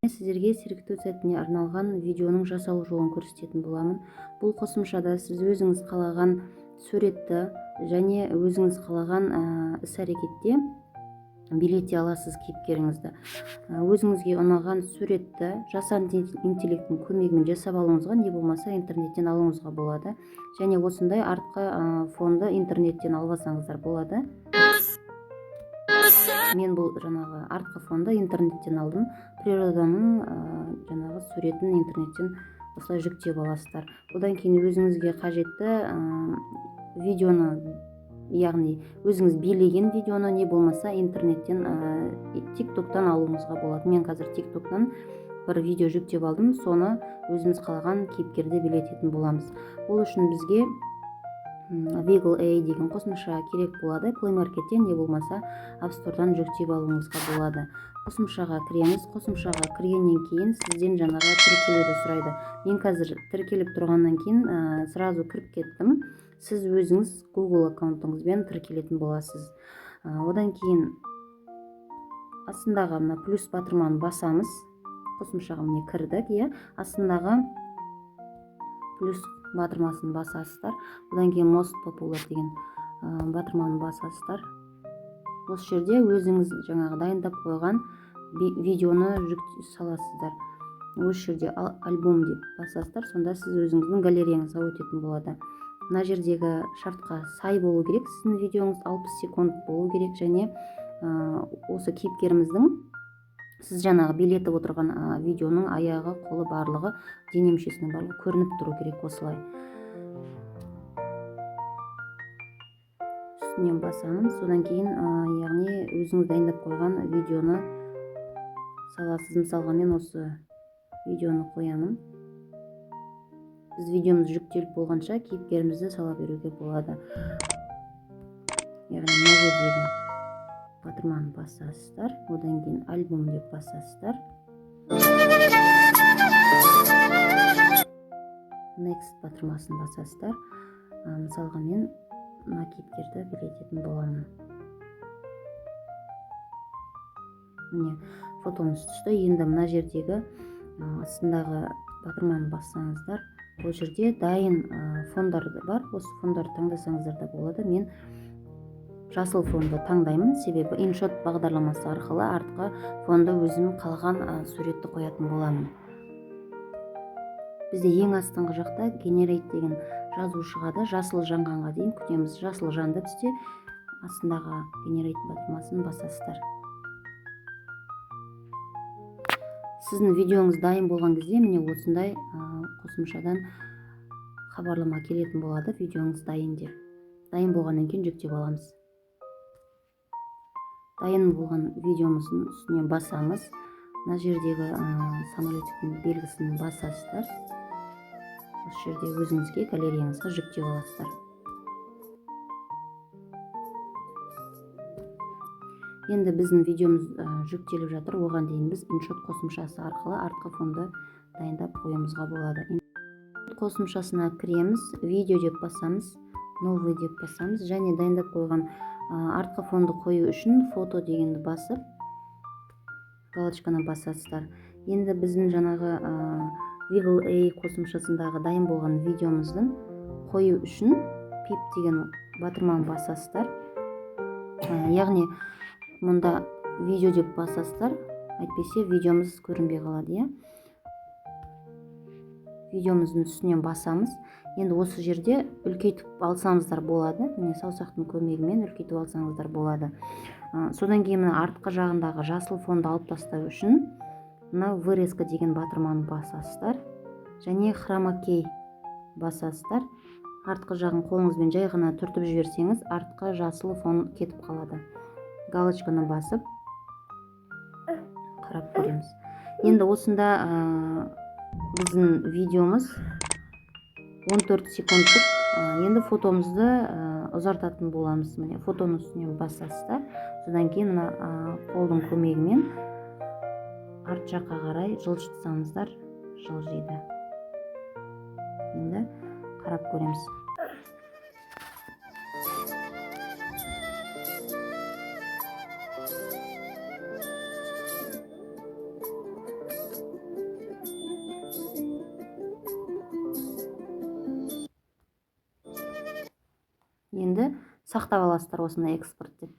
Сіздерге серіктеу сәтіне арналған видеоның жасалу жолын көрсететін боламын. Бұл қосымшада сіз өзіңіз қалаған суретті және өзіңіз қалаған іс-әрекетте билете аласыз кейіпкеріңізді. Өзіңізге ұнаған суретті жасанды интеллекттің көмегімен жасап алуыңызға, не болмаса интернеттен алуыңызға болады. Және осындай артқы фонды интернеттен алып алсаңыздар болады. Мен бұл артқы фонды интернеттен алдым. Природаның суретін интернеттен осылай жүктеп аласыздар. Одан кейін өзіңізге қажетті видеоны, яғни өзіңіз билеген видеоны, не болмаса интернеттен тиктоктан алуыңызға болады. Мен қазір тиктоктан бір видео жүктеп алдым, соны өзіміз қалаған кейіпкерде билететін боламыз. Ол үшін бізге Wiggle AI деген қосымша керек болады. Play Market'тен, не болмаса App Store'дан жүктеп алуыңызға болады. Қосымшаға кіреміз. Қосымшаға кіргеннен кейін сізден жаңағы тіркелуді сұрайды. Мен қазір тіркеліп тұрғаннан кейін сразу кіріп кеттім. Сіз өзіңіз Google аккаунтыңызбен тіркелетін боласыз. Одан кейін астындағы мына плюс батырманы басамыз. Қосымшаға міне кірдік, астындағы плюс батырмасын басасыздар. Одан кейін most popular деген батырманы басасыздар. Осы жерде өзіңіз жаңағы дайындап қойған видеоны саласыздар. Осы жерде альбом деп басасыздар. Сонда сіз өзіңіздің галереяңызға өтетін болады. Мына жердегі шартқа сай болу керек. Сіздің видеоңыз 60 секунд болу керек, және осы кейіпкеріміздің сіз жаңағы билетіп отырған видеоның аяғы, қолы барлығы, дене мүшесінің барлығы көрініп тұру керек осылай. Үстінен басамын. Содан кейін яғни өзіңіз дайындап қойған видеоны саласыз. Мысалға мен осы видеоны қоямын. Біз видеомыз жүктеліп болғанша кейіпкерімізді сала беруге болады. Яғни мына жердегі батырманы басасыздар. Одан кейін альбом деп басасыздар. Next батырмасын басасыздар. Мысалға мен мына кейіпкерді билететін боламын. Міне фотомыз түсті. Енді мына жердегі астындағы батырманы бассаңыздар, бұл жерде дайын фондар бар. Осы фондарды таңдасаңыздар да болады. Мен жасыл фонды таңдаймын, себебі InShot бағдарламасы арқылы артқы фонды өзім қалған суретті қоятын боламын. Бізде ең астыңғы жақта Generate деген жазу шығады. Жасыл жанғанға дейін күтеміз. Жасыл жанды түсте астындағы Generate батырмасын басасыздар. Сіздің видеоңыз дайын болған кезде міне осындай қосымшадан хабарлама келетін болады. Видеоңыз дайын деп. Дайын болғаннан кейін жүктеп аламыз. Дайын болған видеомыздың үстіне басамыз. Мына жердегі самолеттің белгісін басасыздар. Осы жерде өзіңізге галереяңызға жүктеп аласыздар. Енді біздің видеомыз жүктеліп жатыр. Оған дейін біз InShot қосымшасы арқылы артқы фонды дайындап қоюымызға болады. Қосымшасына кіреміз, видео деп басамыз, новый деп басамыз, және дайындап қойған артқы фонды қою үшін фото дегенді басып, галочканы басасыздар. Енді біздің жаңағы Wiggle AI қосымшасындағы дайын болған видеомыздың қою үшін пип деген батырманы басасыздар. Яғни мұнда видео деп басасыздар, әйтпесе видеомыз көрінбей қалады. Видеомыздың үстінен басамыз. Енді осы жерде үлкейтіп алсаңыздар болады. Міне саусақтың көмегімен үлкейтіп алсаңыздар болады. Содан кейін артқы жағындағы жасыл фонды алып тастау үшін мына вырезка деген батырманы басасыздар. Және Chroma Key басасыздар. Артқы жағын қолыңызбен жай ғана түртіп жіберсеңіз, артқы жасыл фон кетіп қалады. Галочканы басып қарап көреміз. Енді осында біздің видеомыз 14 секундтық. Енді фотомызды ұзартатын боламыз. Міне фотоның үстіне басасыздар. Содан кейін қолдың көмегімен арт жаққа қарай жылжытсаңыздар жылжиды. Енді қарап көреміз. енді сақтап аласыздар осындай экспорт деп.